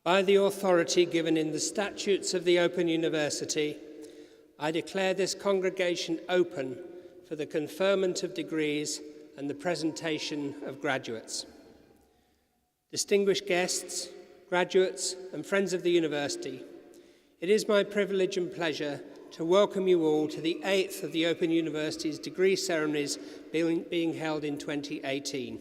By the authority given in the statutes of the Open University, I declare this congregation open for the conferment of degrees and the presentation of graduates. Distinguished guests, graduates, and friends of the university, it is my privilege and pleasure to welcome you all to the 8th of the Open University's degree ceremonies being held in 2018.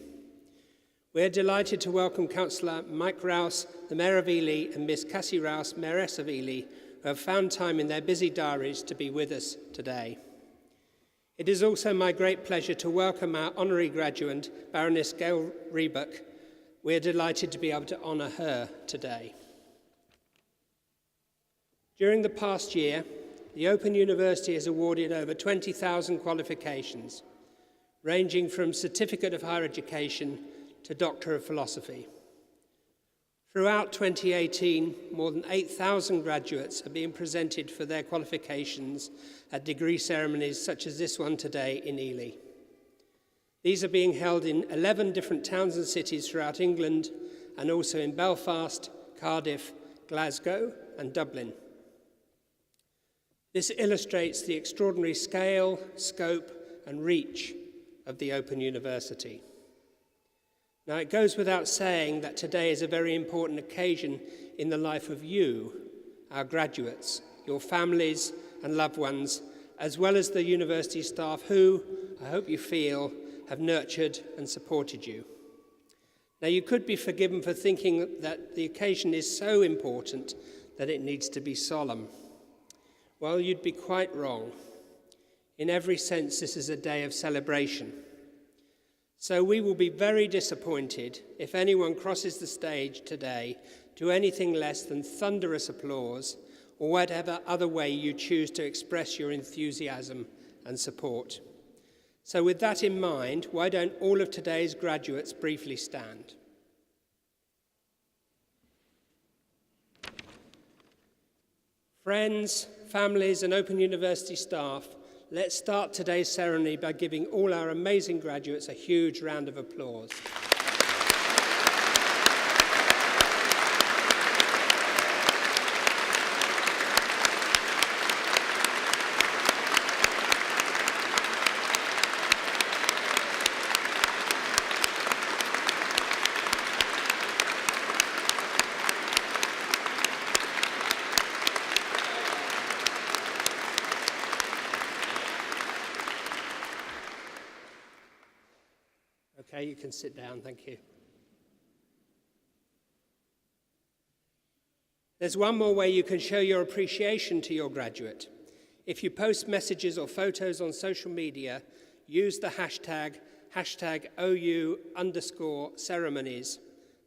We are delighted to welcome Councillor Mike Rouse, the Mayor of Ely, and Miss Cassie Rouse, Mayoress of Ely, who have found time in their busy diaries to be with us today. It is also my great pleasure to welcome our honorary graduate, Baroness Gail Rebuck. We are delighted to be able to honour her today. During the past year, the Open University has awarded over 20,000 qualifications, ranging from Certificate of Higher Education to Doctor of Philosophy. Throughout 2018, more than 8,000 graduates are being presented for their qualifications at degree ceremonies such as this one today in Ely. These are being held in 11 different towns and cities throughout England and also in Belfast, Cardiff, Glasgow and Dublin. This illustrates the extraordinary scale, scope and reach of the Open University. Now, it goes without saying that today is a very important occasion in the life of you, our graduates, your families and loved ones, as well as the university staff who, I hope you feel, have nurtured and supported you. Now, you could be forgiven for thinking that the occasion is so important that it needs to be solemn. Well, you'd be quite wrong. In every sense, this is a day of celebration. So we will be very disappointed if anyone crosses the stage today to anything less than thunderous applause or whatever other way you choose to express your enthusiasm and support. So with that in mind, why don't all of today's graduates briefly stand? Friends, families and Open University staff, let's start today's ceremony by giving all our amazing graduates a huge round of applause. Okay, you can sit down, thank you. There's one more way you can show your appreciation to your graduate. If you post messages or photos on social media, use the hashtag #OU_ceremonies.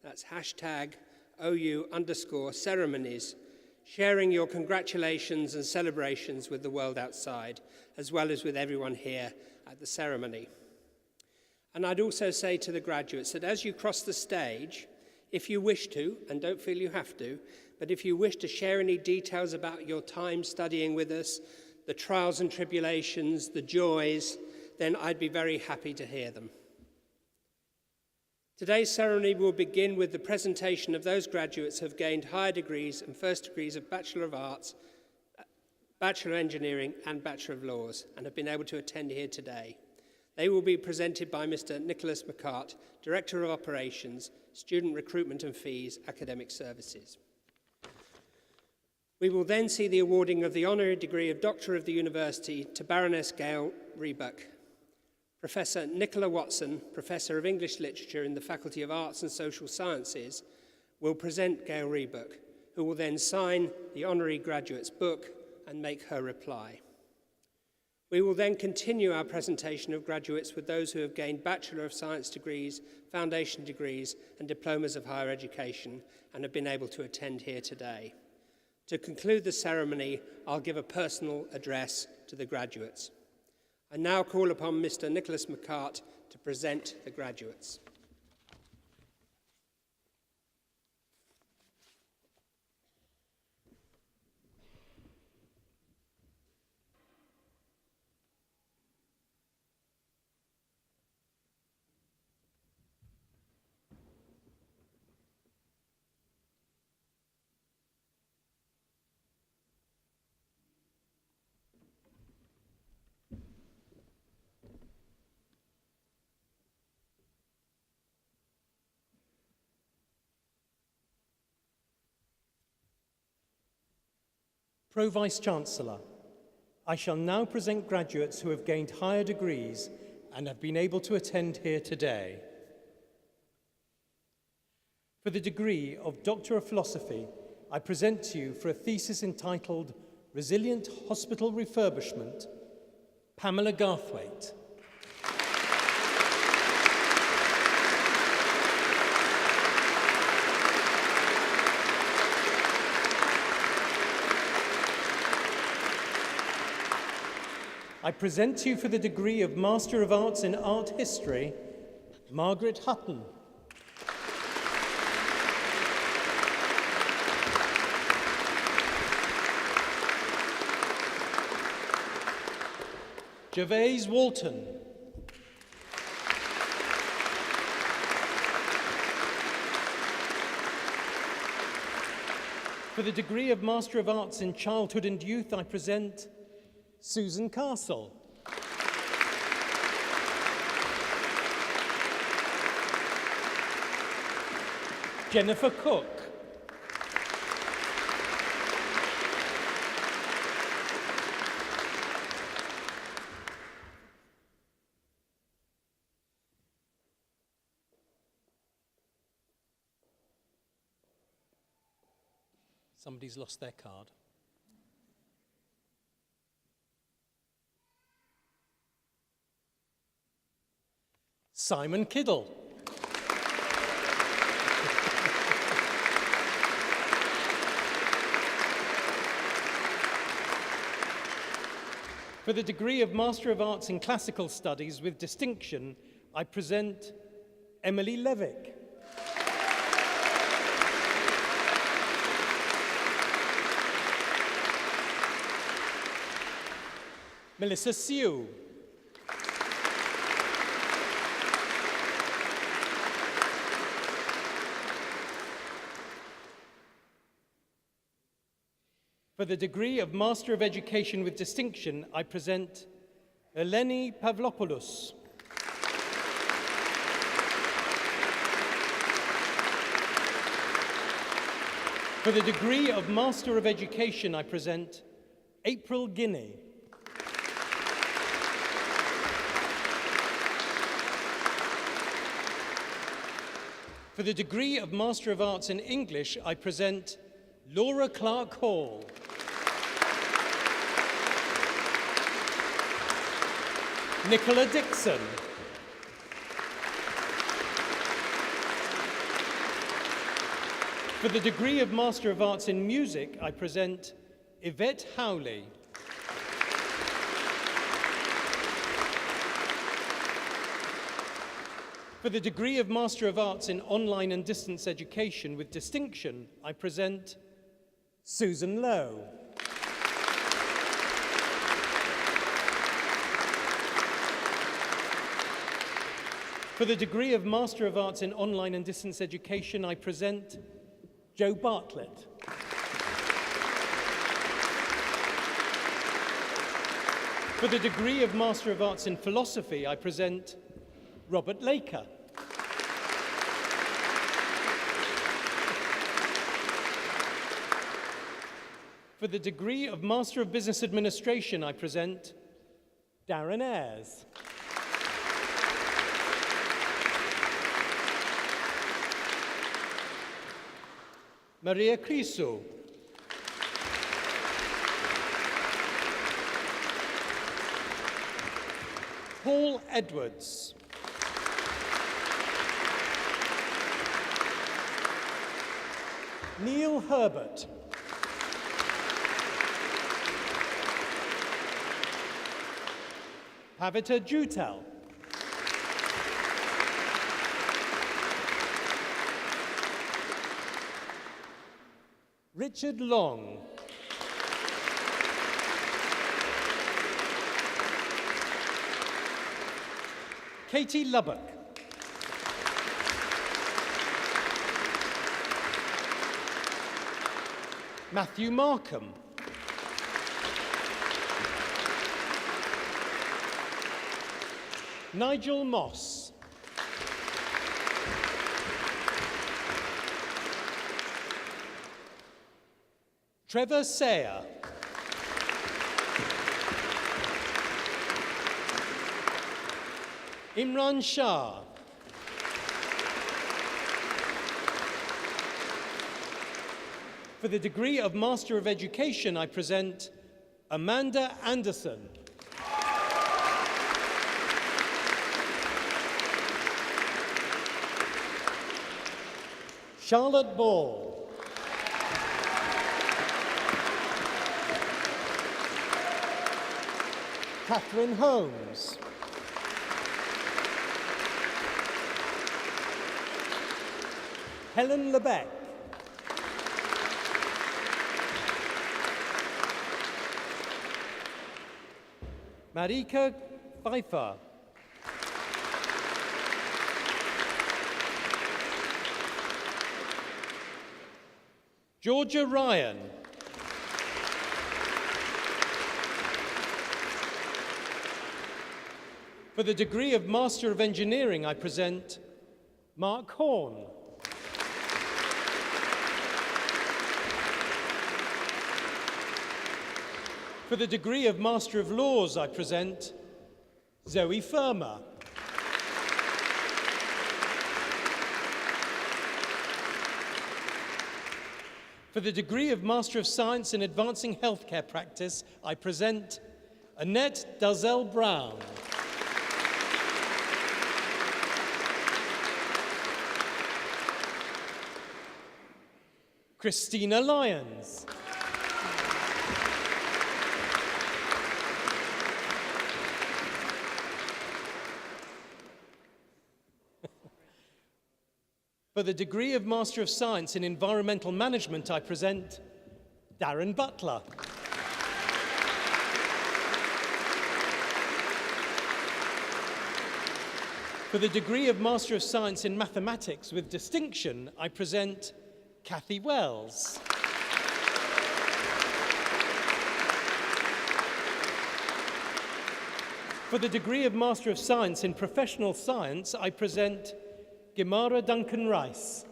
That's hashtag #OU_ceremonies, sharing your congratulations and celebrations with the world outside, as well as with everyone here at the ceremony. And I'd also say to the graduates that as you cross the stage, if you wish to, and don't feel you have to, but if you wish to share any details about your time studying with us, the trials and tribulations, the joys, then I'd be very happy to hear them. Today's ceremony will begin with the presentation of those graduates who have gained higher degrees and first degrees of Bachelor of Arts, Bachelor of Engineering and Bachelor of Laws and have been able to attend here today. They will be presented by Mr. Nicholas McCart, Director of Operations, Student Recruitment and Fees, Academic Services. We will then see the awarding of the honorary degree of Doctor of the University to Baroness Gail Rebuck. Professor Nicola Watson, Professor of English Literature in the Faculty of Arts and Social Sciences, will present Gail Rebuck, who will then sign the honorary graduate's book and make her reply. We will then continue our presentation of graduates with those who have gained Bachelor of Science degrees, foundation degrees, and diplomas of higher education and have been able to attend here today. To conclude the ceremony, I'll give a personal address to the graduates. I now call upon Mr. Nicholas McCart to present the graduates. Pro-Vice-Chancellor, I shall now present graduates who have gained higher degrees and have been able to attend here today. For the degree of Doctor of Philosophy, I present to you for a thesis entitled Resilient Hospital Refurbishment, Pamela Garthwaite. I present to you for the degree of Master of Arts in Art History, Margaret Hutton. Gervase Walton. For the degree of Master of Arts in Childhood and Youth, I present Susan Castle. Jennifer Cook. Somebody's lost their card. Simon Kiddle. For the degree of Master of Arts in Classical Studies with distinction, I present Emily Levick. Melissa Sue. For the degree of Master of Education with distinction, I present Eleni Pavlopoulos. For the degree of Master of Education, I present April Guinea. For the degree of Master of Arts in English, I present Laura Clark Hall. Nicola Dixon. For the degree of Master of Arts in Music, I present Yvette Howley. For the degree of Master of Arts in Online and Distance Education with distinction, I present Susan Lowe. For the degree of Master of Arts in Online and Distance Education, I present Joe Bartlett. For the degree of Master of Arts in Philosophy, I present Robert Laker. For the degree of Master of Business Administration, I present Darren Ayres. Maria Criso. Paul Edwards. Neil Herbert. Pavita Jutal. Richard Long. Katie Lubbock. Matthew Markham. Nigel Moss. Trevor Sayer. Imran Shah. For the degree of Master of Education, I present Amanda Anderson. Charlotte Ball. Catherine Holmes. Helen Lebec. Marika Pfeiffer. Georgia Ryan. For the degree of Master of Engineering, I present Mark Horn. For the degree of Master of Laws, I present Zoe Firma. For the degree of Master of Science in Advancing Healthcare Practice, I present Annette Dalzell Brown. Christina Lyons. For the degree of Master of Science in Environmental Management, I present Darren Butler. For the degree of Master of Science in Mathematics with Distinction, I present Kathy Wells. For the degree of Master of Science in Professional Science, I present Gimara Duncan Rice.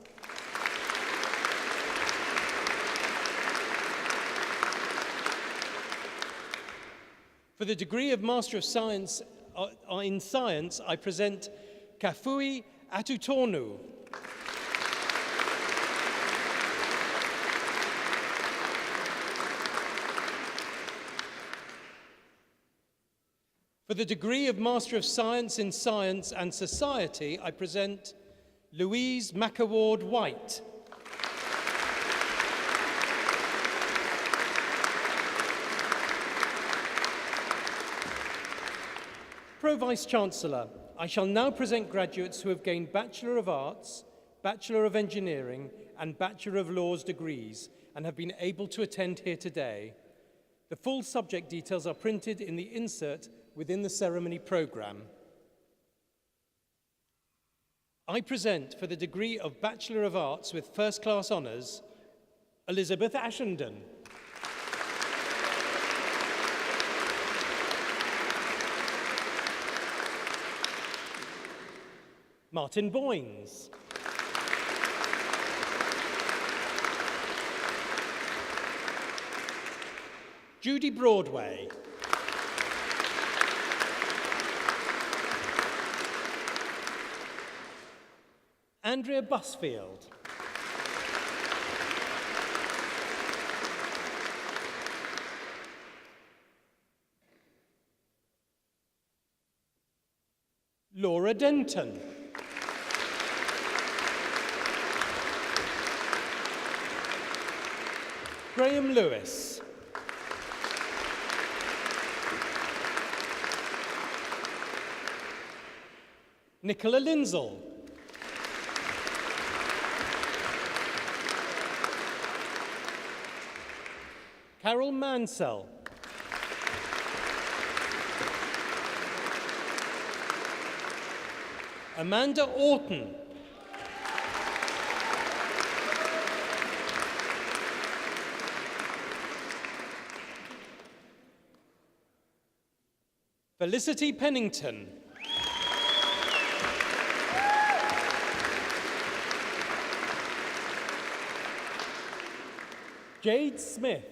For the degree of Master of Science in Science, I present Kafui Atutonu. For the degree of Master of Science in Science and Society, I present Louise McAward White. Pro Vice-Chancellor, I shall now present graduates who have gained Bachelor of Arts, Bachelor of Engineering, and Bachelor of Laws degrees and have been able to attend here today. The full subject details are printed in the insert within the ceremony programme. I present for the degree of Bachelor of Arts with First Class Honours, Elizabeth Ashenden. Martin Boynes. Judy Broadway. Andrea Busfield. Laura Denton. Graham Lewis. Nicola Linzel. Carol Mansell. Amanda Orton. Felicity Pennington. Jade Smith.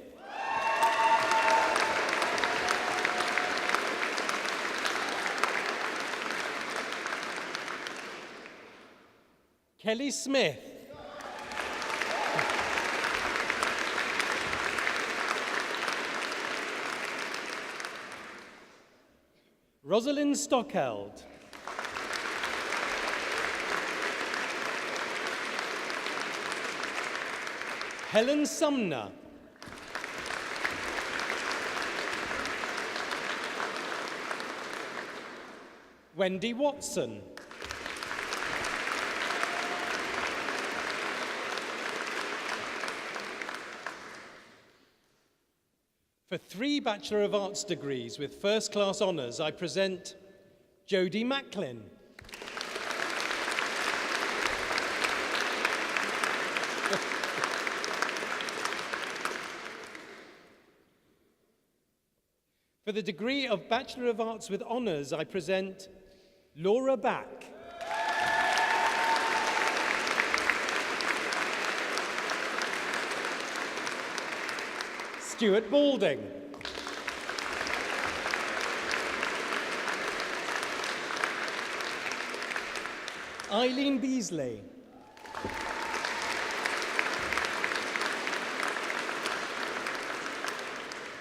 Kelly Smith. Rosalind Stockheld. Helen Sumner. Wendy Watson. For 3 Bachelor of Arts degrees with first-class honours, I present Jodie Macklin. For the degree of Bachelor of Arts with honours, I present Laura Back. Stuart Balding. Eileen Beasley.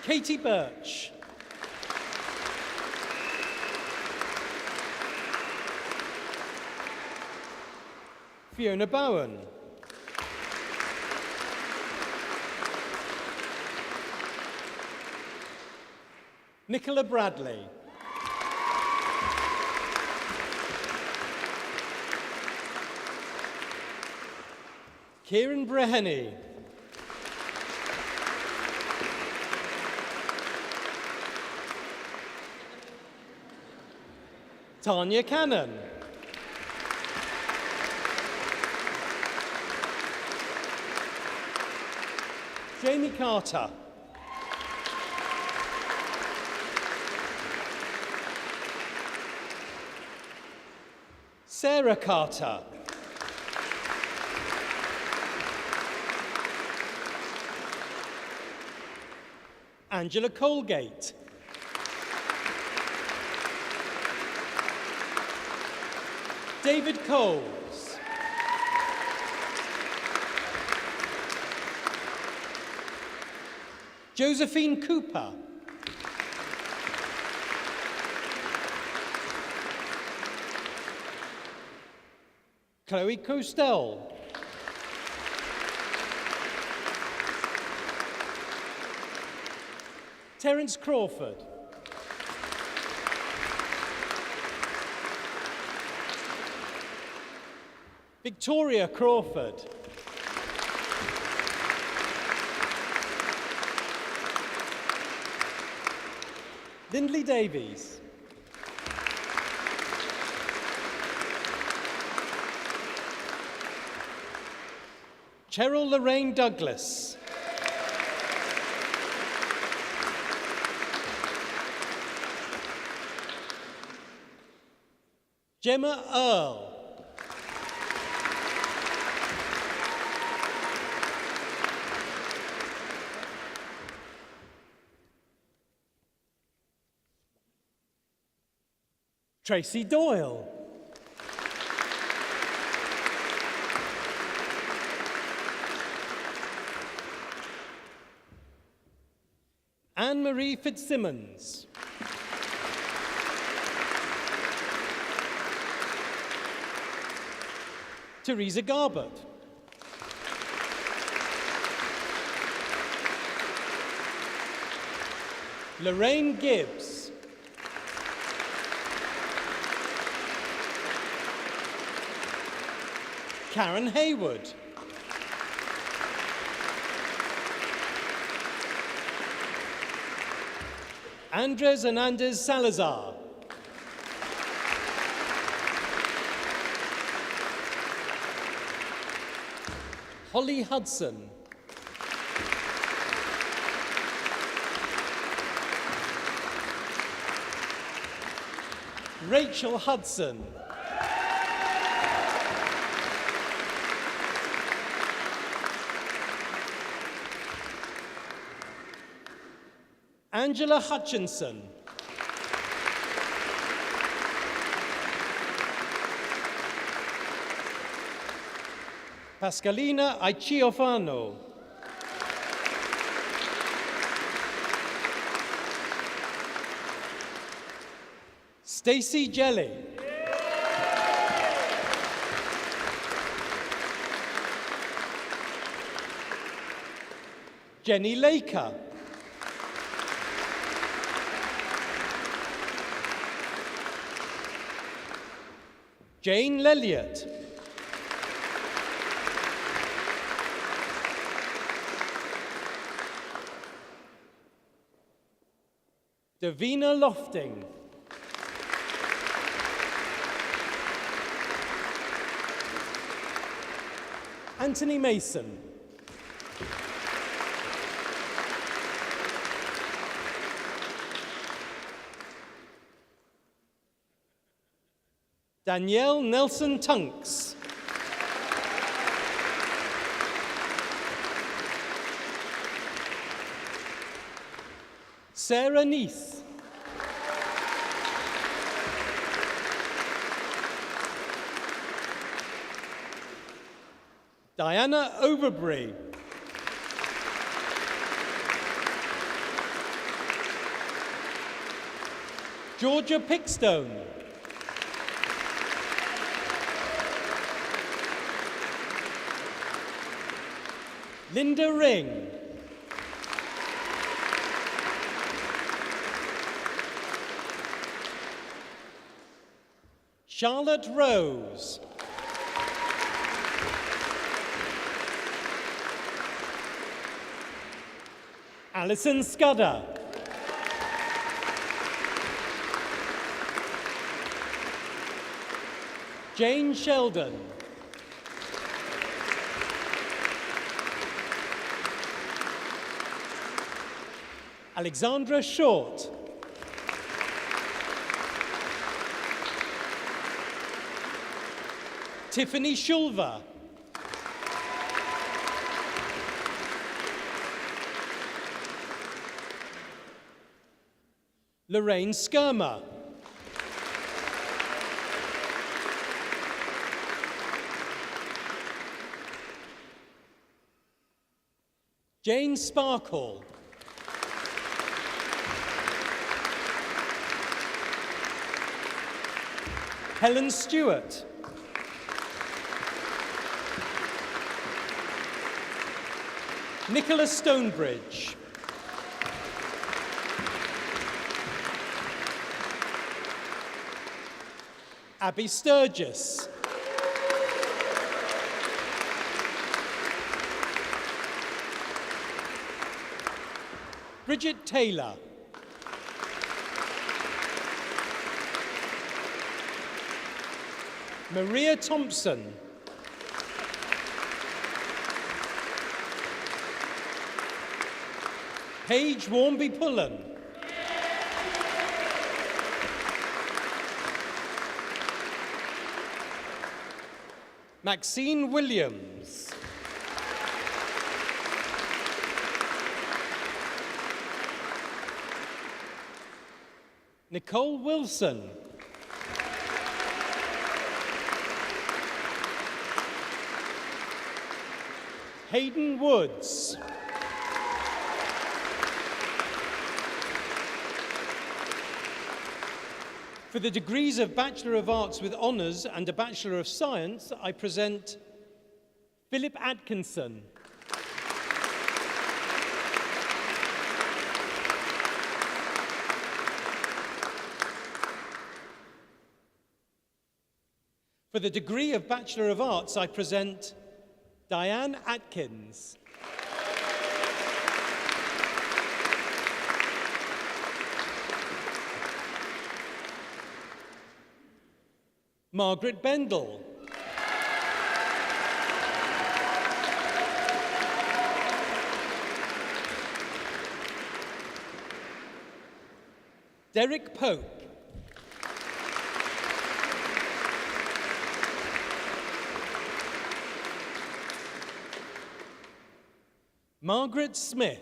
Katie Birch. Fiona Bowen. Nicola Bradley. Kieran Breheny. Tanya Cannon. Jamie Carter. Sarah Carter. Angela Colgate. David Coles. Josephine Cooper. Chloe Costel. Terence Crawford. Victoria Crawford. Lindley Davies. Cheryl Lorraine Douglas. Gemma Earle. Tracy Doyle. Anne-Marie Fitzsimmons. Teresa Garbett. Lorraine Gibbs. Karen Haywood. Andres Hernandez Salazar. Holly Hudson. Rachel Hudson. Angela Hutchinson. Pascalina Aichiofano. Stacey Jelly. Jenny Laker. Jane Lelliot. Davina Lofting. Anthony Mason. Danielle Nelson Tunks. Sarah Neese. Diana Overbury. Georgia Pickstone. Linda Ring. Charlotte Rose. Alison Scudder. Jane Sheldon. Alexandra Short. Tiffany Shulver. Lorraine Skirmer. Jane Sparkle. Helen Stewart. Nicola Stonebridge. Abby Sturgis. Bridget Taylor. Maria Thompson. Paige Warmby Pullen. Maxine Williams. Nicole Wilson. Hayden Woods. For the degrees of Bachelor of Arts with Honours and a Bachelor of Science, I present Philip Atkinson. For the degree of Bachelor of Arts, I present Diane Atkins. Margaret Bendel. Derek Pope. Margaret Smith.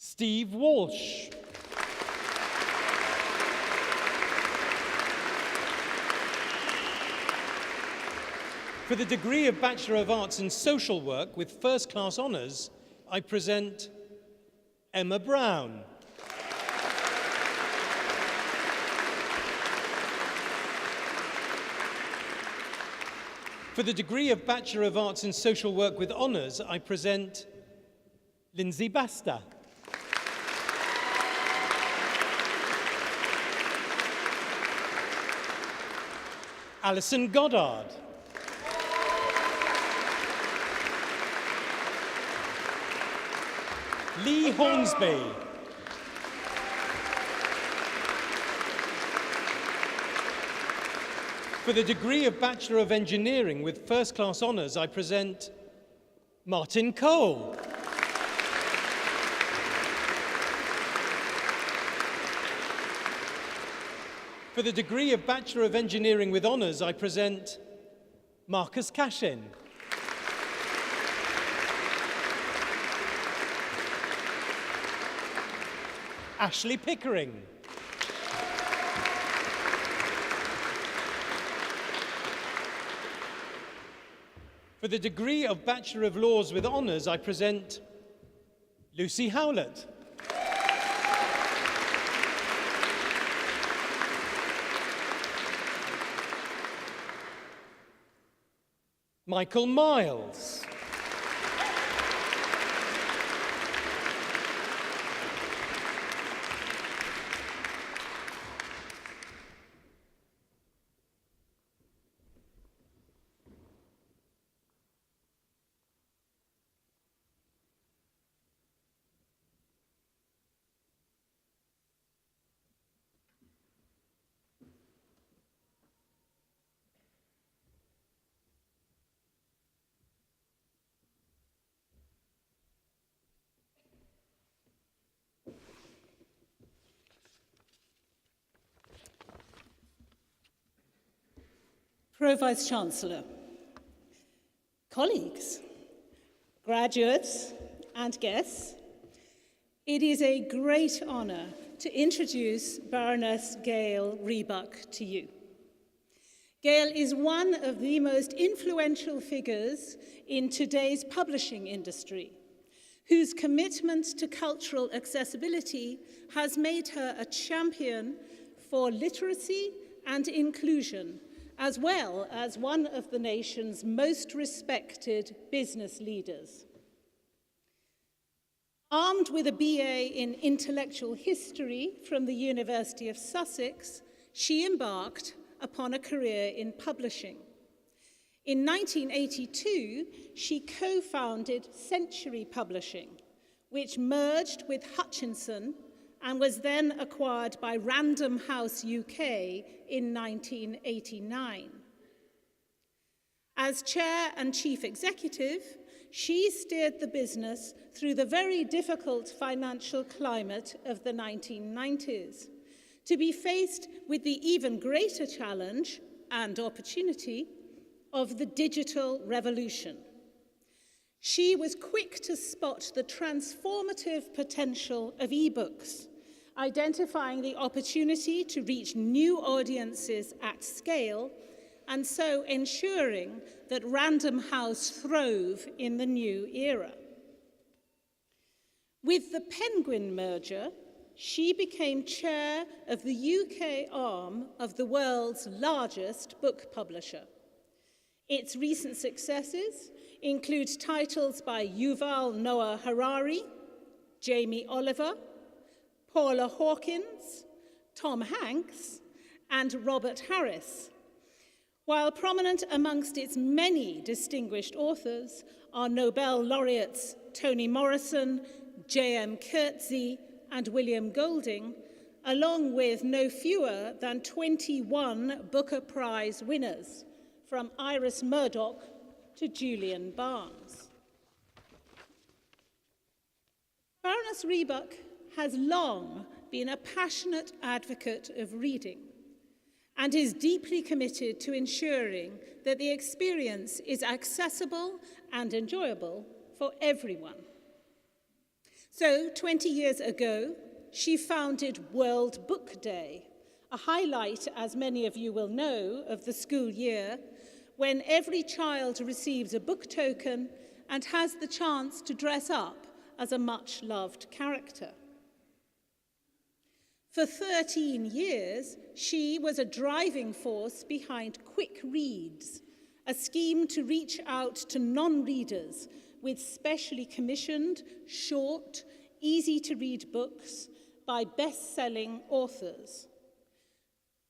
Steve Walsh. For the degree of Bachelor of Arts in Social Work with first-class honours, I present Emma Brown. For the degree of Bachelor of Arts in Social Work with honours, I present Lindsay Basta. Alison Goddard. Lee Hornsby. For the degree of Bachelor of Engineering with first-class honours, I present Martin Cole. For the degree of Bachelor of Engineering with honours, I present Marcus Cashin. Ashley Pickering. For the degree of Bachelor of Laws with honours, I present Lucy Howlett. Michael Miles. Pro-Vice-Chancellor, colleagues, graduates and guests, it is a great honour to introduce Baroness Gail Rebuck to you. Gail is one of the most influential figures in today's publishing industry, whose commitment to cultural accessibility has made her a champion for literacy and inclusion, as well as one of the nation's most respected business leaders. Armed with a BA in Intellectual History from the University of Sussex, she embarked upon a career in publishing. In 1982, she co-founded Century Publishing, which merged with Hutchinson and was then acquired by Random House UK in 1989. As chair and chief executive, she steered the business through the very difficult financial climate of the 1990s, to be faced with the even greater challenge and opportunity of the digital revolution. She was quick to spot the transformative potential of e-books, identifying the opportunity to reach new audiences at scale, and so ensuring that Random House throve in the new era. With the Penguin merger, she became chair of the UK arm of the world's largest book publisher. Its recent successes include titles by Yuval Noah Harari, Jamie Oliver, Paula Hawkins, Tom Hanks, and Robert Harris, while prominent amongst its many distinguished authors are Nobel laureates Toni Morrison, J.M. Coetzee, and William Golding, along with no fewer than 21 Booker Prize winners, from Iris Murdoch to Julian Barnes. Baroness Rebuck has long been a passionate advocate of reading and is deeply committed to ensuring that the experience is accessible and enjoyable for everyone. So 20 years ago, she founded World Book Day, a highlight, as many of you will know, of the school year, when every child receives a book token and has the chance to dress up as a much-loved character. For 13 years, she was a driving force behind Quick Reads, a scheme to reach out to non-readers with specially commissioned, short, easy-to-read books by best-selling authors.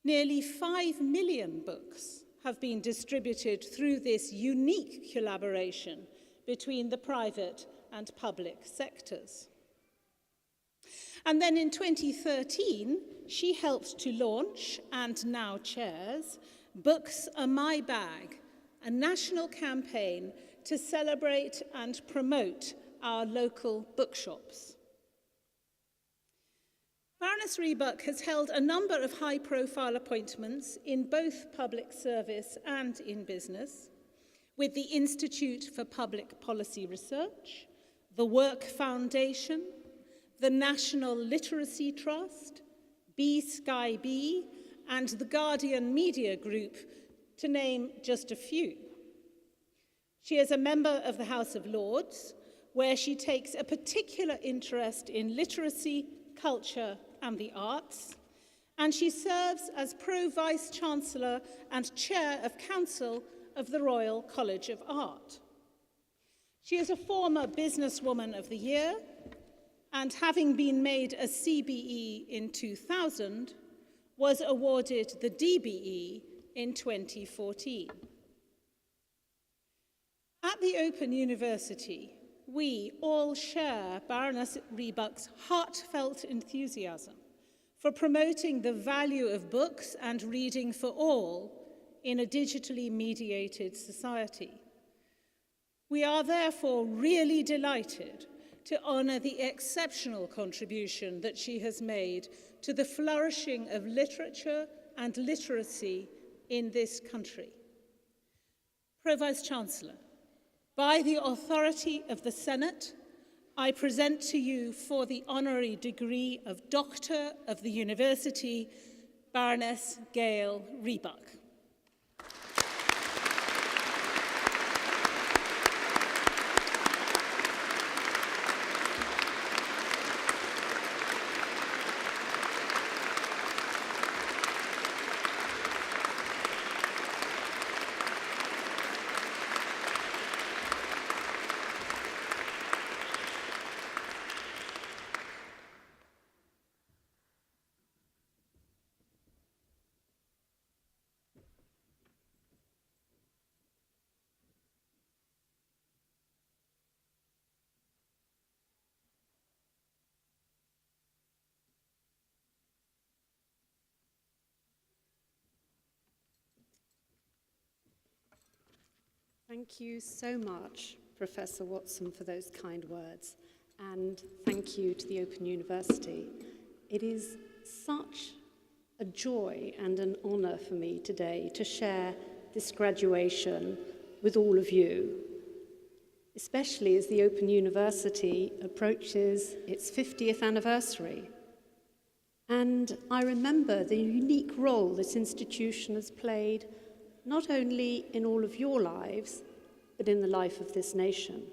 Nearly 5 million books have been distributed through this unique collaboration between the private and public sectors. And then in 2013, she helped to launch, and now chairs, Books Are My Bag, a national campaign to celebrate and promote our local bookshops. Baroness Rebuck has held a number of high-profile appointments in both public service and in business, with the Institute for Public Policy Research, the Work Foundation, the National Literacy Trust, B-Sky-B, and the Guardian Media Group, to name just a few. She is a member of the House of Lords, where she takes a particular interest in literacy, culture, and the arts, and she serves as Pro-Vice-Chancellor and Chair of Council of the Royal College of Art. She is a former Businesswoman of the Year, and having been made a CBE in 2000, was awarded the DBE in 2014. At the Open University, we all share Baroness Rebuck's heartfelt enthusiasm for promoting the value of books and reading for all in a digitally mediated society. We are therefore really delighted to honour the exceptional contribution that she has made to the flourishing of literature and literacy in this country. Pro-Vice-Chancellor, by the authority of the Senate, I present to you for the honorary degree of Doctor of the University, Baroness Gail Rebuck. Thank you so much, Professor Watson, for those kind words, and thank you to the Open University. It is such a joy and an honour for me today to share this graduation with all of you, especially as the Open University approaches its 50th anniversary. And I remember the unique role this institution has played not only in all of your lives, but in the life of this nation.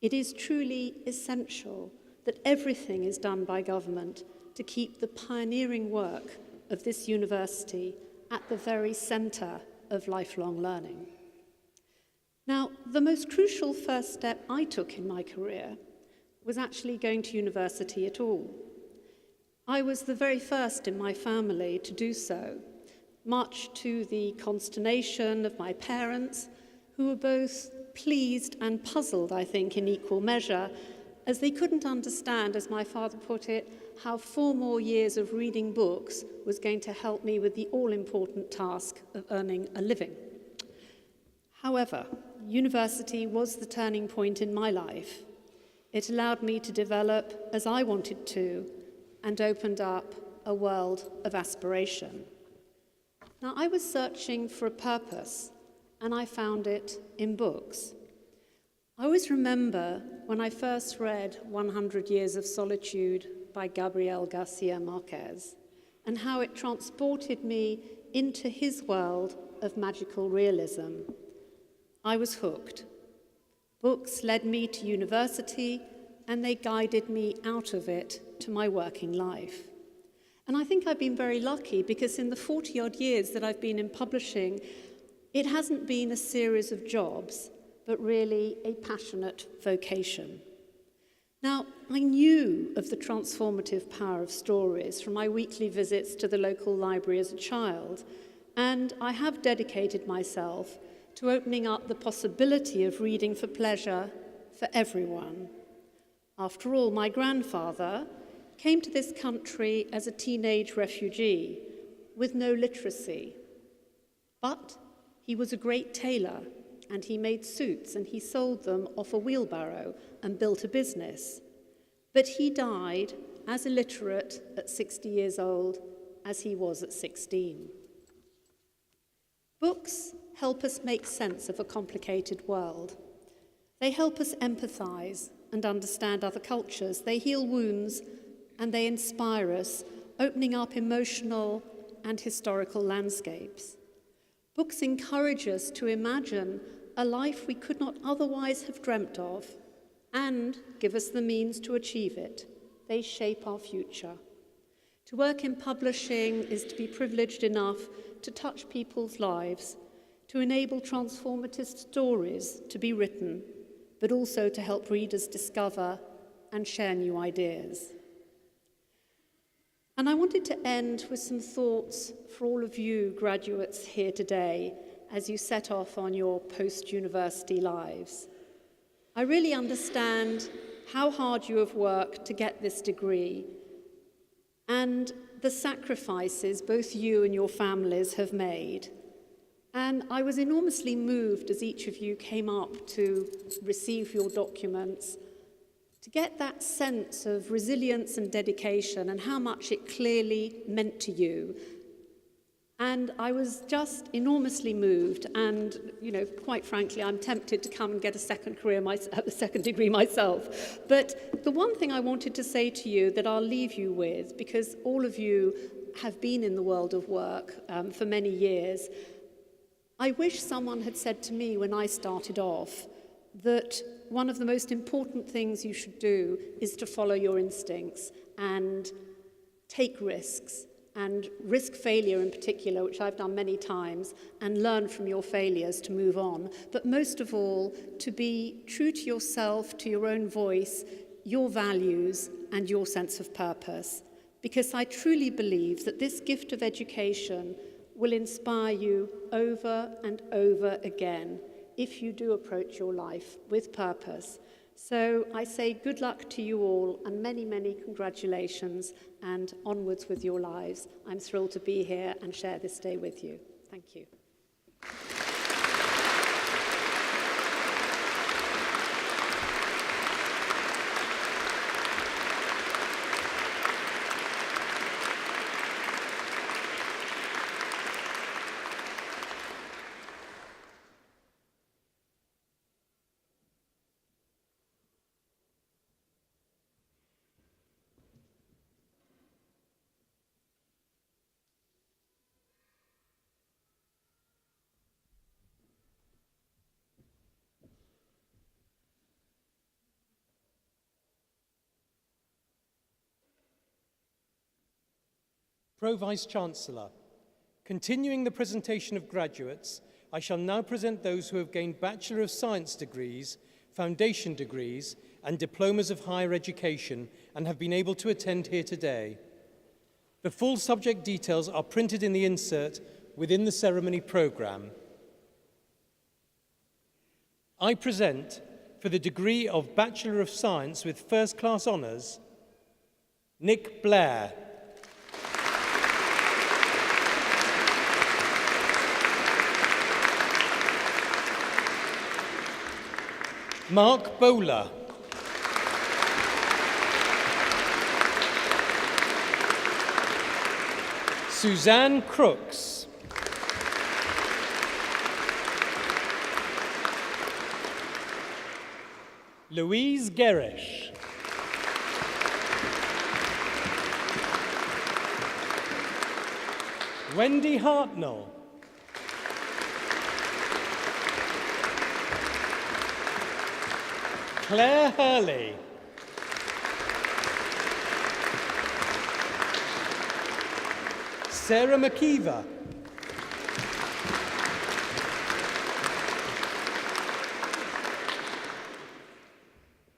It is truly essential that everything is done by government to keep the pioneering work of this university at the very centre of lifelong learning. Now, the most crucial first step I took in my career was actually going to university at all. I was the very first in my family to do so, much to the consternation of my parents, who were both pleased and puzzled, I think, in equal measure, as they couldn't understand, as my father put it, how 4 more years of reading books was going to help me with the all-important task of earning a living. However, university was the turning point in my life. It allowed me to develop as I wanted to and opened up a world of aspiration. Now, I was searching for a purpose, and I found it in books. I always remember when I first read 100 Years of Solitude by Gabriel Garcia Marquez and how it transported me into his world of magical realism. I was hooked. Books led me to university and they guided me out of it to my working life. And I think I've been very lucky because in the 40-odd years that I've been in publishing, it hasn't been a series of jobs, but really a passionate vocation. Now, I knew of the transformative power of stories from my weekly visits to the local library as a child, and I have dedicated myself to opening up the possibility of reading for pleasure for everyone. After all, my grandfather came to this country as a teenage refugee with no literacy, but he was a great tailor and he made suits and he sold them off a wheelbarrow and built a business. But he died as illiterate at 60 years old as he was at 16. Books help us make sense of a complicated world. They help us empathize and understand other cultures. They heal wounds and they inspire us, opening up emotional and historical landscapes. Books encourage us to imagine a life we could not otherwise have dreamt of and give us the means to achieve it. They shape our future. To work in publishing is to be privileged enough to touch people's lives, to enable transformative stories to be written, but also to help readers discover and share new ideas. And I wanted to end with some thoughts for all of you graduates here today as you set off on your post-university lives. I really understand how hard you have worked to get this degree and the sacrifices both you and your families have made. And I was enormously moved as each of you came up to receive your documents, to get that sense of resilience and dedication and how much it clearly meant to you. And I was just enormously moved, and, quite frankly, I'm tempted to come and get a second degree myself. But the one thing I wanted to say to you that I'll leave you with, because all of you have been in the world of work for many years, I wish someone had said to me when I started off that one of the most important things you should do is to follow your instincts and take risks, and risk failure in particular, which I've done many times, and learn from your failures to move on. But most of all, to be true to yourself, to your own voice, your values, and your sense of purpose. Because I truly believe that this gift of education will inspire you over and over again if you do approach your life with purpose. So I say good luck to you all and many, many congratulations and onwards with your lives. I'm thrilled to be here and share this day with you. Thank you. Pro-Vice-Chancellor, continuing the presentation of graduates, I shall now present those who have gained Bachelor of Science degrees, foundation degrees, and diplomas of higher education and have been able to attend here today. The full subject details are printed in the insert within the ceremony programme. I present, for the degree of Bachelor of Science with first-class honours, Nick Blair. Mark Bowler. Suzanne Crooks. Louise Gerish. Wendy Hartnell. Claire Hurley. Sarah McKeever.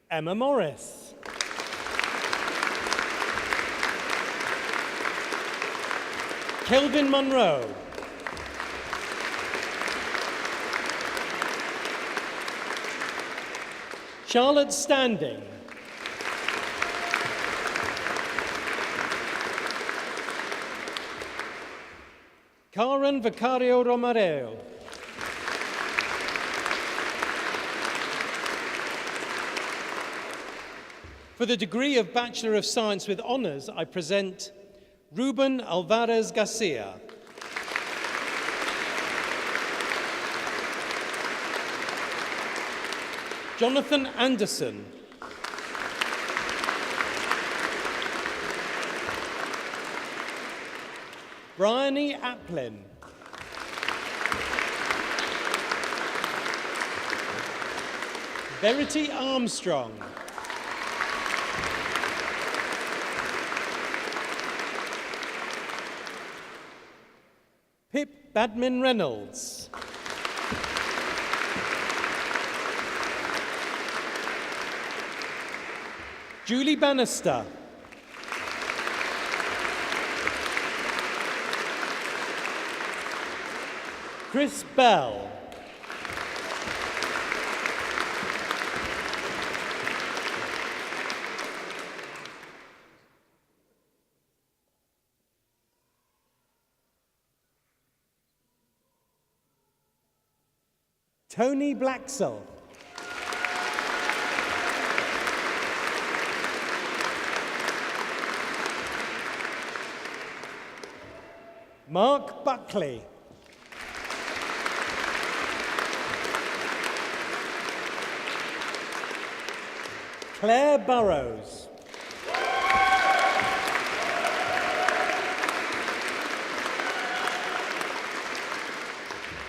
Emma Morris. Kelvin Monroe. Charlotte Standing. Karen Vicario Romareo. For the degree of Bachelor of Science with Honours, I present Ruben Alvarez Garcia. Jonathan Anderson. Bryony Aplin. Verity Armstrong. Pip Badmin Reynolds. Julie Bannister. Chris Bell. Tony Blacksell. Mark Buckley. Claire Burrows.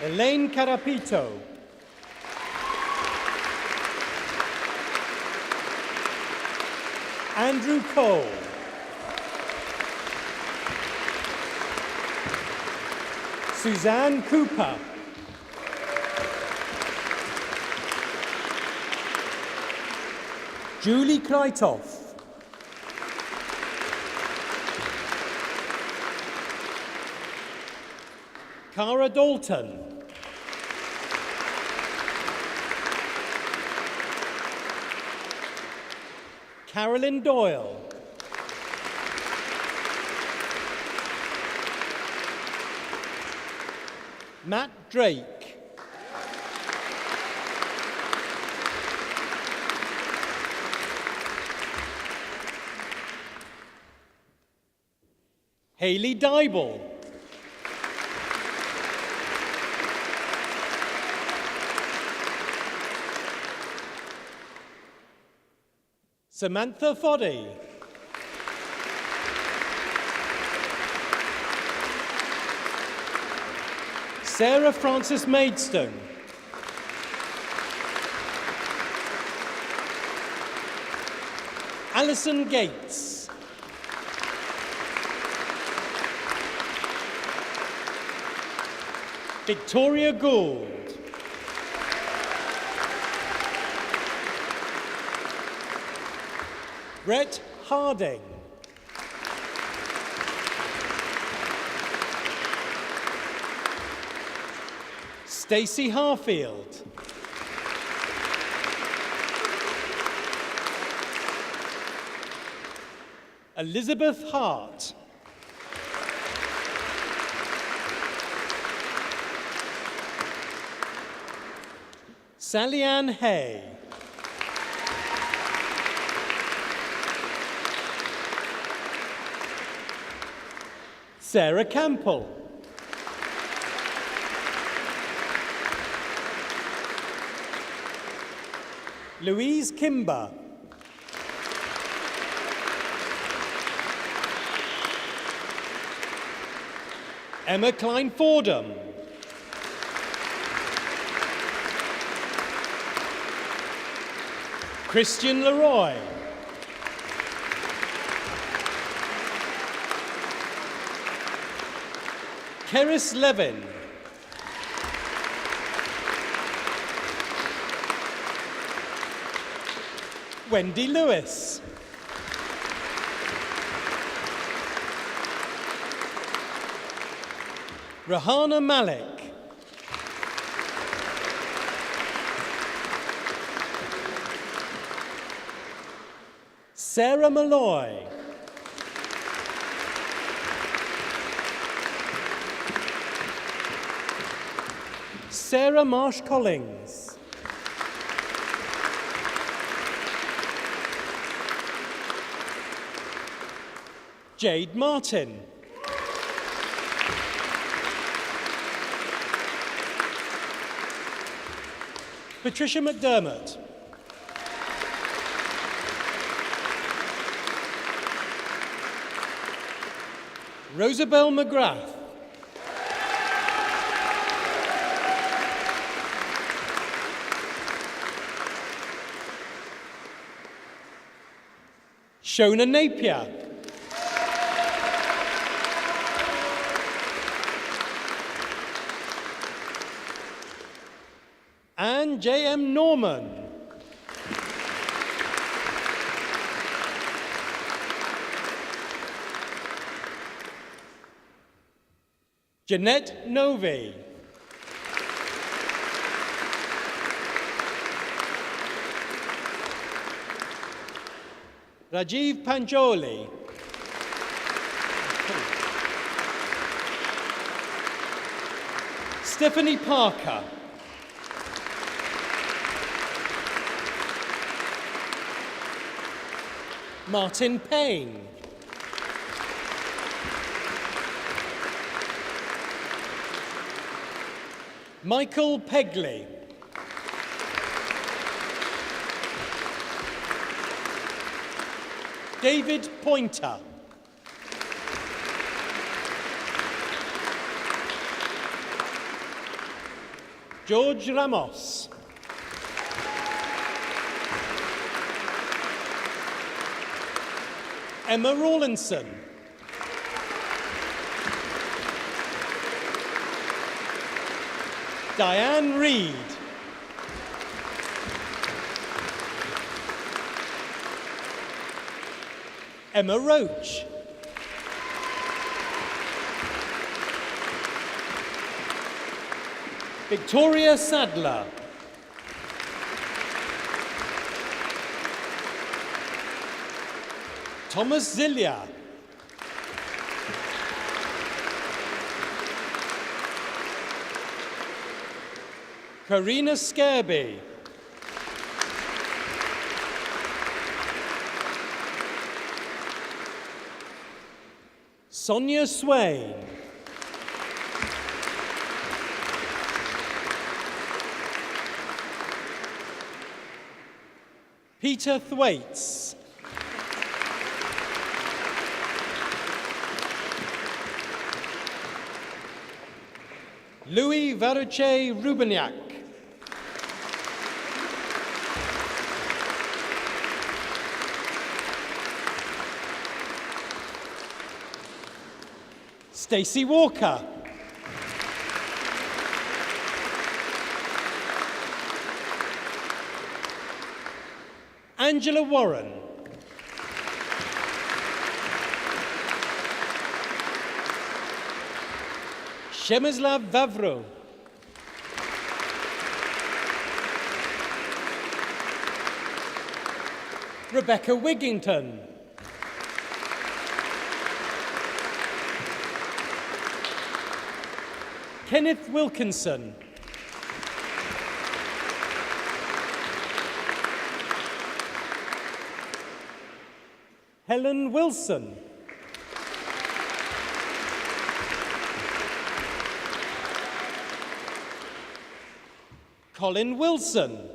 Elaine Carapito. Andrew Cole. Suzanne Cooper. Julie Kreitoff. Cara Dalton. Carolyn Doyle. Matt Drake. Hayley Dybel. Samantha Foddy. Sarah Frances Maidstone. Alison Gates. Victoria Gould. Brett Harding. Stacey Harfield. Elizabeth Hart. Sally Ann Hay. Sarah Campbell. Louise Kimber. Emma Klein-Fordham. Christian Leroy. Keris Levin. Wendy Lewis. Rahana Malik. Sarah Malloy. Sarah Marsh Collins. Jade Martin. Patricia McDermott. Rosabelle McGrath. Shona Napier. Anne J.M. Norman. Jeanette Novi. Rajiv Panjoli. Stephanie Parker. Martin Payne. Michael Pegley. David Pointer. George Ramos. Emma Rawlinson. Diane Reed. Emma Roach. Victoria Sadler. Thomas Zillia. Karina Scarby. Sonia Swain. Peter Thwaites. Louis Varuche Rubiniak. Stacey Walker. Angela Warren. Shemislav Vavro. Rebecca Wigington. Kenneth Wilkinson. Helen Wilson. Colin Wilson.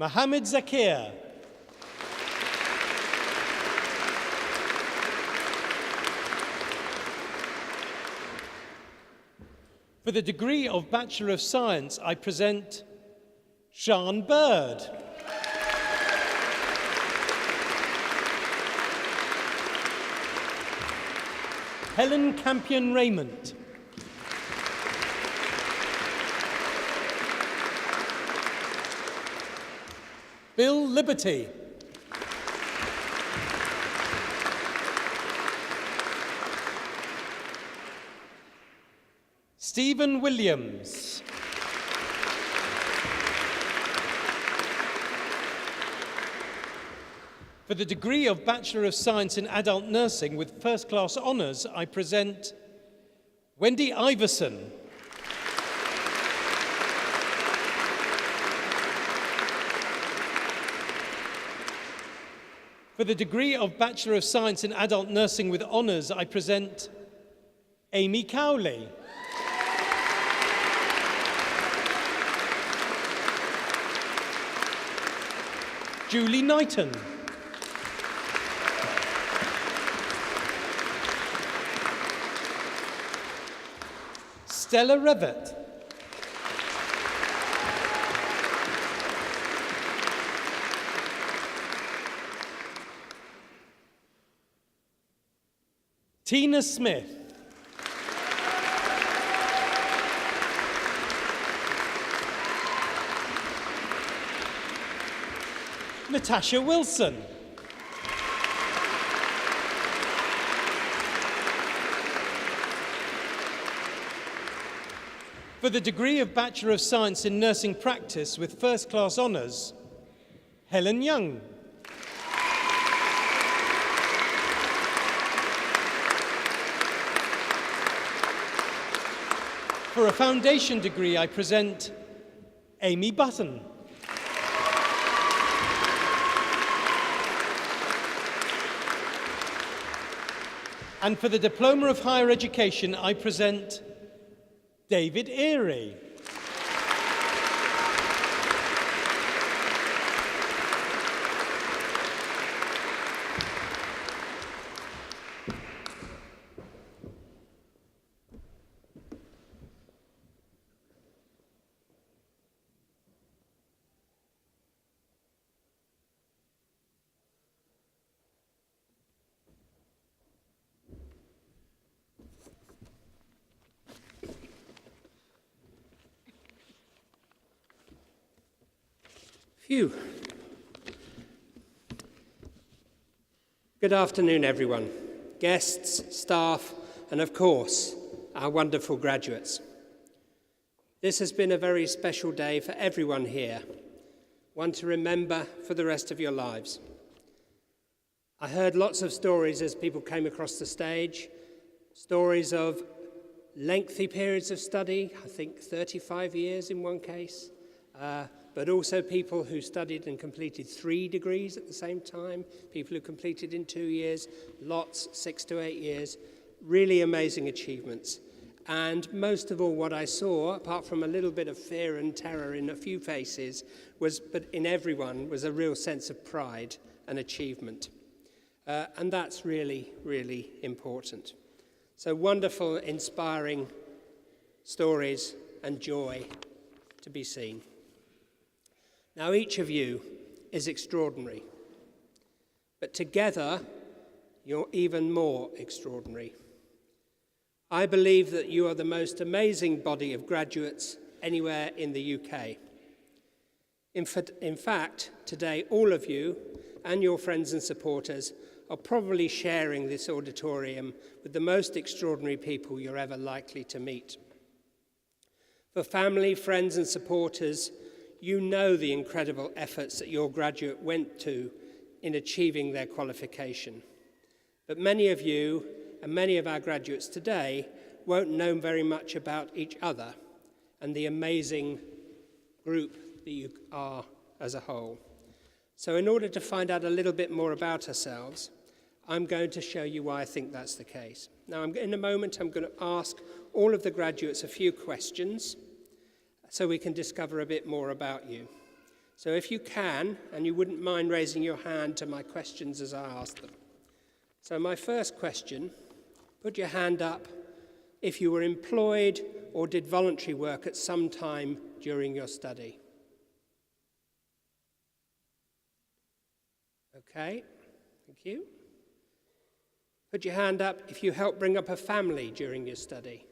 Mohammed Zakir. For the degree of Bachelor of Science, I present Sean Bird. Helen Campion-Raymond. Bill Liberty. Stephen Williams. For the degree of Bachelor of Science in Adult Nursing with first-class honours, I present Wendy Iverson. For the degree of Bachelor of Science in Adult Nursing with honours, I present Amy Cowley. Julie Knighton. Stella Revett. Tina Smith. Natasha Wilson. For the degree of Bachelor of Science in Nursing Practice with first-class honours, Helen Young. For a foundation degree, I present Amy Button. And for the Diploma of Higher Education, I present David Erie. Phew. Good afternoon, everyone, guests, staff, and of course, our wonderful graduates. This has been a very special day for everyone here, one to remember for the rest of your lives. I heard lots of stories as people came across the stage, stories of lengthy periods of study, I think 35 years in one case, but also people who studied and completed 3 degrees at the same time, people who completed in 2 years, lots, 6 to 8 years, really amazing achievements. And most of all, what I saw, apart from a little bit of fear and terror in a few faces, but in everyone, was a real sense of pride and achievement. And that's really, really important. So wonderful, inspiring stories and joy to be seen. Now, each of you is extraordinary, but together, you're even more extraordinary. I believe that you are the most amazing body of graduates anywhere in the UK. In fact, today, all of you and your friends and supporters are probably sharing this auditorium with the most extraordinary people you're ever likely to meet. For family, friends, and supporters, you know the incredible efforts that your graduate went to in achieving their qualification. But many of you and many of our graduates today won't know very much about each other and the amazing group that you are as a whole. So in order to find out a little bit more about ourselves, I'm going to show you why I think that's the case. Now, in a moment, I'm going to ask all of the graduates a few questions so we can discover a bit more about you. So if you can, and you wouldn't mind raising your hand to my questions as I ask them. So my first question, put your hand up if you were employed or did voluntary work at some time during your study. Okay, thank you. Put your hand up if you helped bring up a family during your study.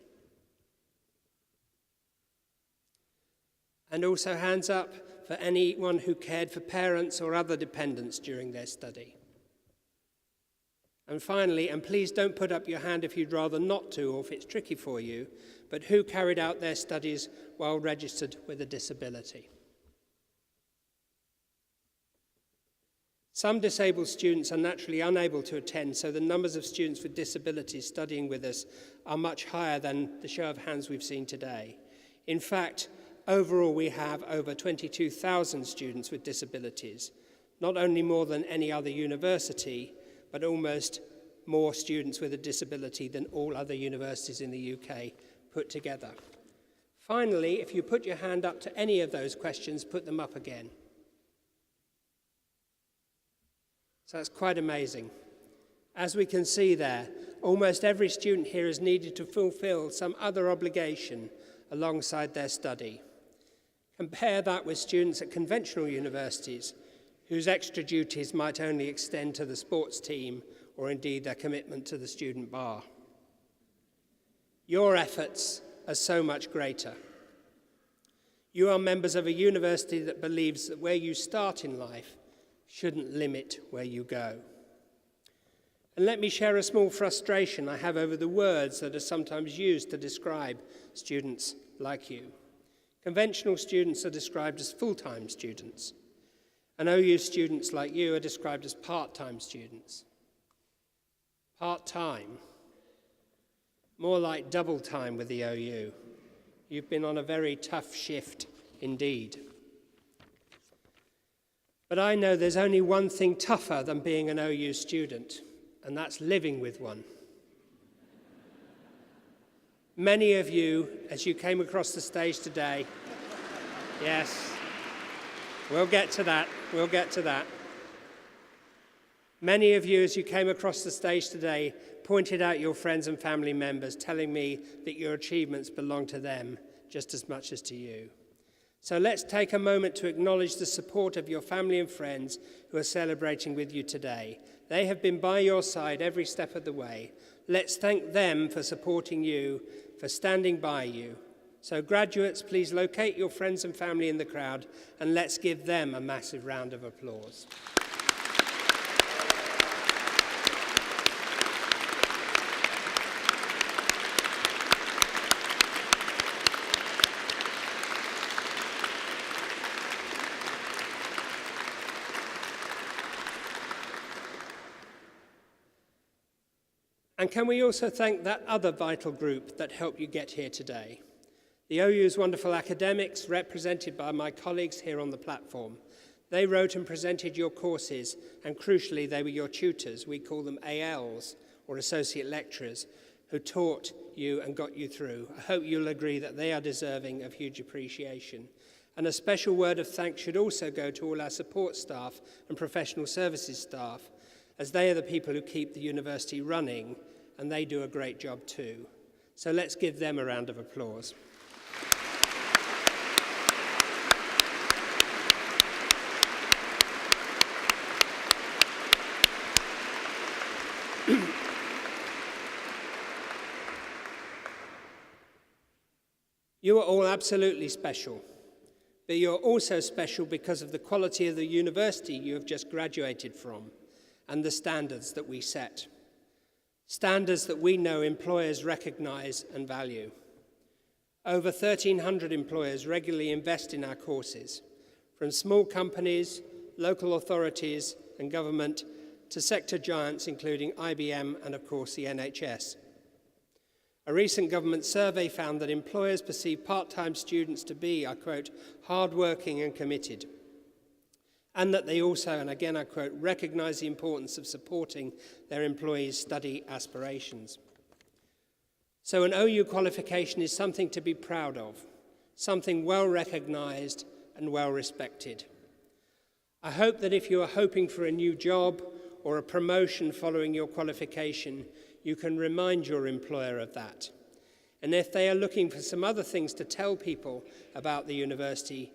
And also hands up for anyone who cared for parents or other dependents during their study. And finally, and please don't put up your hand if you'd rather not to or if it's tricky for you, but who carried out their studies while registered with a disability. Some disabled students are naturally unable to attend, so the numbers of students with disabilities studying with us are much higher than the show of hands we've seen today. In fact, overall we have over 22,000 students with disabilities, not only more than any other university, but almost more students with a disability than all other universities in the UK put together. Finally, if you put your hand up to any of those questions, put them up again. So that's quite amazing. As we can see there, almost every student here is needed to fulfill some other obligation alongside their study. Compare that with students at conventional universities, whose extra duties might only extend to the sports team or indeed their commitment to the student bar. Your efforts are so much greater. You are members of a university that believes that where you start in life shouldn't limit where you go. And let me share a small frustration I have over the words that are sometimes used to describe students like you. Conventional students are described as full-time students, and OU students like you are described as part-time students. Part-time, more like double time with the OU. You've been on a very tough shift indeed. But I know there's only one thing tougher than being an OU student, and that's living with one. Many of you, as you came across the stage today, yes, we'll get to that. Many of you, as you came across the stage today, pointed out your friends and family members, telling me that your achievements belong to them just as much as to you. So let's take a moment to acknowledge the support of your family and friends who are celebrating with you today. They have been by your side every step of the way. Let's thank them for supporting you, for standing by you. So graduates, please locate your friends and family in the crowd, and let's give them a massive round of applause. And can we also thank that other vital group that helped you get here today? The OU's wonderful academics, represented by my colleagues here on the platform. They wrote and presented your courses, and crucially, they were your tutors. We call them ALs, or associate lecturers, who taught you and got you through. I hope you'll agree that they are deserving of huge appreciation. And a special word of thanks should also go to all our support staff and professional services staff, as they are the people who keep the university running, and they do a great job too. So let's give them a round of applause. You are all absolutely special, but you're also special because of the quality of the university you have just graduated from and the standards that we set. Standards that we know employers recognize and value. Over 1,300 employers regularly invest in our courses, from small companies, local authorities and government to sector giants including IBM and of course the NHS. A recent government survey found that employers perceive part-time students to be, I quote, hard-working and committed, and that they also, and again I quote, recognize the importance of supporting their employees' study aspirations. So an OU qualification is something to be proud of, something well recognized and well respected. I hope that if you are hoping for a new job or a promotion following your qualification, you can remind your employer of that. And if they are looking for some other things to tell people about the university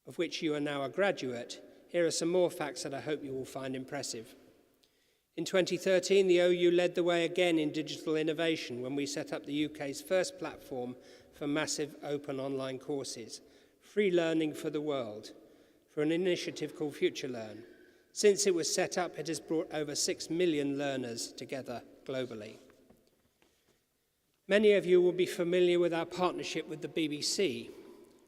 of which you are now a graduate, here are some more facts that I hope you will find impressive. In 2013, the OU led the way again in digital innovation when we set up the UK's first platform for massive open online courses, Free Learning for the World, for an initiative called FutureLearn. Since it was set up, it has brought over 6 million learners together globally. Many of you will be familiar with our partnership with the BBC.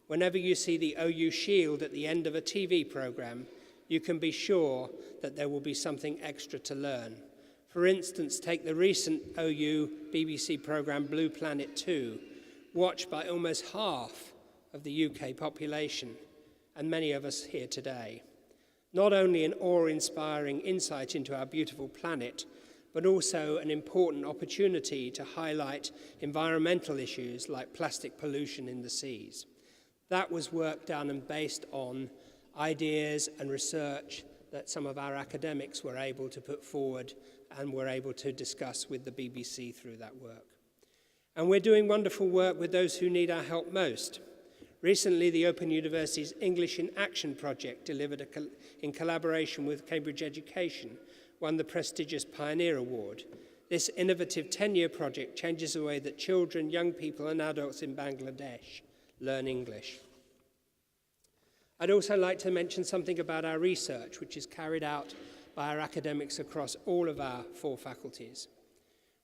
Whenever you see the OU Shield at the end of a TV programme, you can be sure that there will be something extra to learn. For instance, take the recent OU BBC programme Blue Planet 2, watched by almost half of the UK population, and many of us here today. Not only an awe-inspiring insight into our beautiful planet, but also an important opportunity to highlight environmental issues like plastic pollution in the seas. That was work done and based on ideas and research that some of our academics were able to put forward and were able to discuss with the BBC through that work. And we're doing wonderful work with those who need our help most. Recently, the Open University's English in Action project, delivered in collaboration with Cambridge Education, won the prestigious Pioneer Award. This innovative 10-year project changes the way that children, young people and adults in Bangladesh learn English. I'd also like to mention something about our research, which is carried out by our academics across all of our 4 faculties.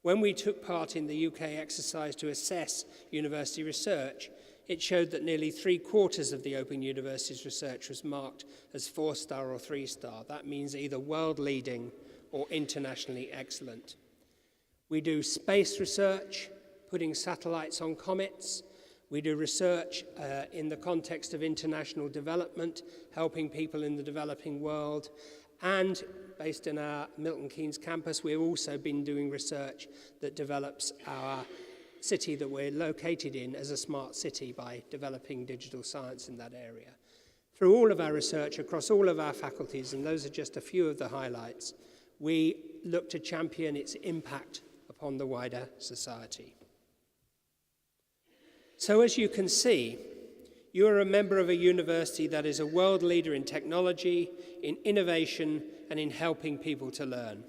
When we took part in the UK exercise to assess university research, it showed that nearly 3/4 of the Open University's research was marked as 4-star or 3-star. That means either world-leading or internationally excellent. We do space research, putting satellites on comets. We do research in the context of international development, helping people in the developing world. And based in our Milton Keynes campus, we've also been doing research that develops our city that we're located in as a smart city by developing digital science in that area. Through all of our research across all of our faculties, and those are just a few of the highlights, we look to champion its impact upon the wider society. So as you can see, you are a member of a university that is a world leader in technology, in innovation, and in helping people to learn.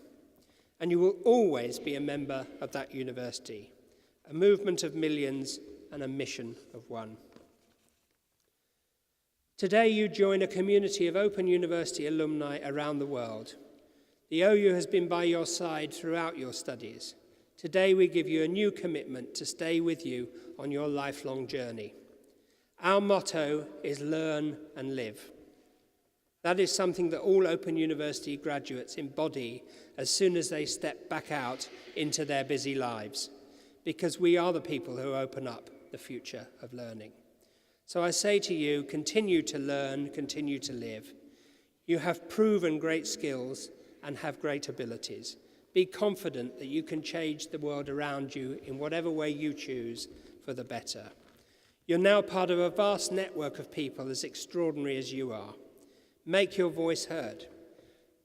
And you will always be a member of that university, a movement of millions and a mission of one. Today you join a community of Open University alumni around the world. The OU has been by your side throughout your studies. Today we give you a new commitment to stay with you on your lifelong journey. Our motto is learn and live. That is something that all Open University graduates embody as soon as they step back out into their busy lives, because we are the people who open up the future of learning. So I say to you, continue to learn, continue to live. You have proven great skills and have great abilities. Be confident that you can change the world around you in whatever way you choose for the better. You're now part of a vast network of people as extraordinary as you are. Make your voice heard.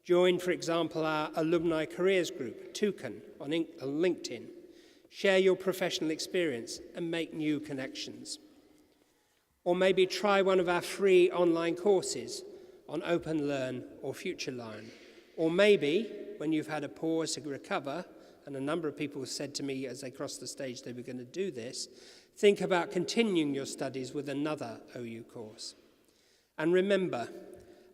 Join, for example, our alumni careers group, Toucan, on LinkedIn. Share your professional experience and make new connections. Or maybe try one of our free online courses on OpenLearn or FutureLearn. Or maybe, when you've had a pause to recover, and a number of people said to me as they crossed the stage they were going to do this, think about continuing your studies with another OU course. And remember,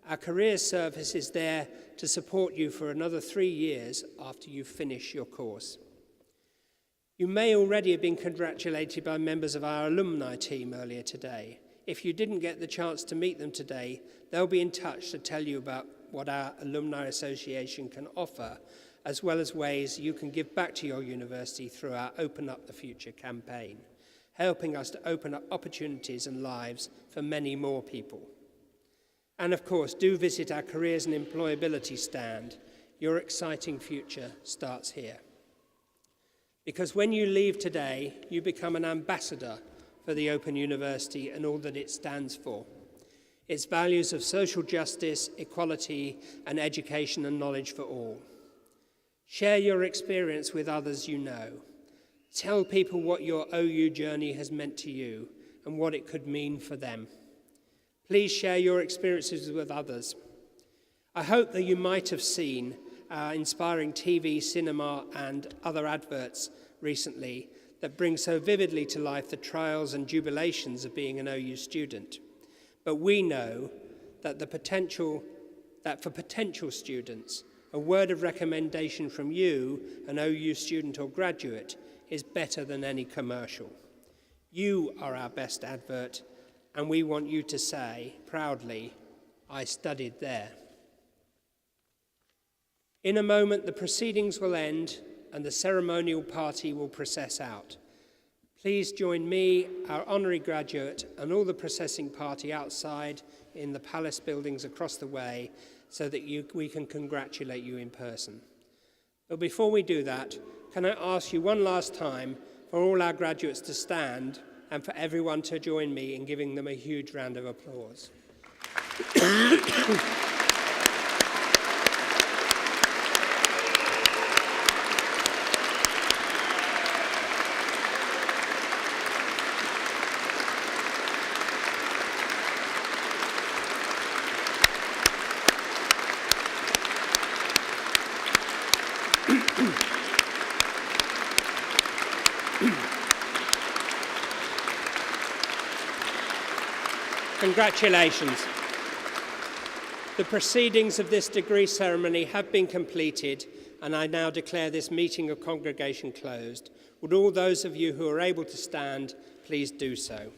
our careers service is there to support you for another 3 years after you finish your course. You may already have been congratulated by members of our alumni team earlier today. If you didn't get the chance to meet them today, they'll be in touch to tell you about what our Alumni Association can offer, as well as ways you can give back to your university through our Open Up the Future campaign, helping us to open up opportunities and lives for many more people. And of course, do visit our Careers and Employability stand. Your exciting future starts here. Because when you leave today, you become an ambassador for the Open University and all that it stands for. its values of social justice, equality, and education and knowledge for all. Share your experience with others you know. Tell people what your OU journey has meant to you and what it could mean for them. Please share your experiences with others. I hope that you might have seen inspiring TV, cinema, and other adverts recently that bring so vividly to life the trials and jubilations of being an OU student. But we know that for potential students, a word of recommendation from you, an OU student or graduate, is better than any commercial. You are our best advert, and we want you to say proudly, "I studied there." In a moment, the proceedings will end and the ceremonial party will process out. Please join me, our honorary graduate, and all the processing party outside in the palace buildings across the way so that we can congratulate you in person. But before we do that, can I ask you one last time for all our graduates to stand and for everyone to join me in giving them a huge round of applause. Congratulations. The proceedings of this degree ceremony have been completed, and I now declare this meeting of congregation closed. Would all those of you who are able to stand please do so?